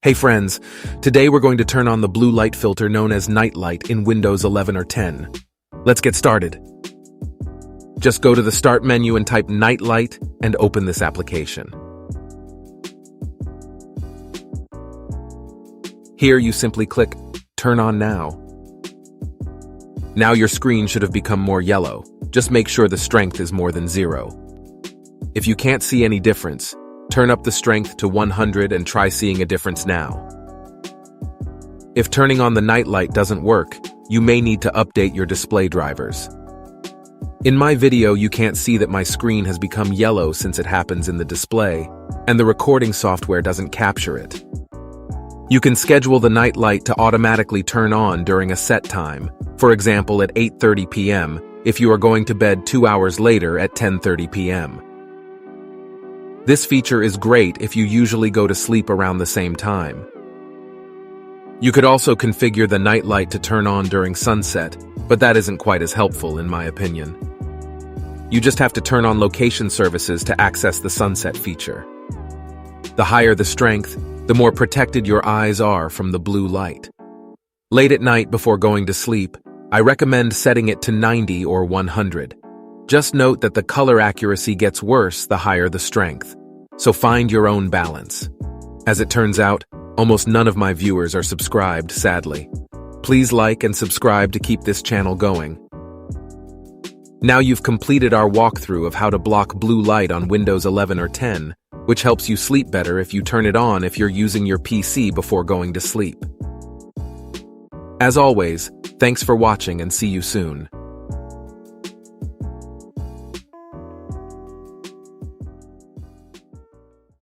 Hey friends, today we're going to turn on the blue light filter known as night light in Windows 11 or 10. Let's get started. Just go to the Start menu and type Night Light and open this application. Here you simply click Turn on Now. Now your screen should have become more yellow. Just make sure the strength is more than 0. If you can't see any difference, turn up the strength to 100 and try seeing a difference now. If turning on the night light doesn't work, you may need to update your display drivers. In my video, you can't see that my screen has become yellow since it happens in the display, and the recording software doesn't capture it. You can schedule the night light to automatically turn on during a set time, for example at 8:30 p.m. if you are going to bed 2 hours later at 10:30 p.m. This feature is great if you usually go to sleep around the same time. You could also configure the night light to turn on during sunset, but that isn't quite as helpful in my opinion. You just have to turn on location services to access the sunset feature. The higher the strength, the more protected your eyes are from the blue light. Late at night before going to sleep, I recommend setting it to 90 or 100. Just note that the color accuracy gets worse the higher the strength, so find your own balance. As it turns out, almost none of my viewers are subscribed, sadly. Please like and subscribe to keep this channel going. Now you've completed our walkthrough of how to block blue light on Windows 11 or 10, which helps you sleep better if you turn it on if you're using your PC before going to sleep. As always, thanks for watching and see you soon.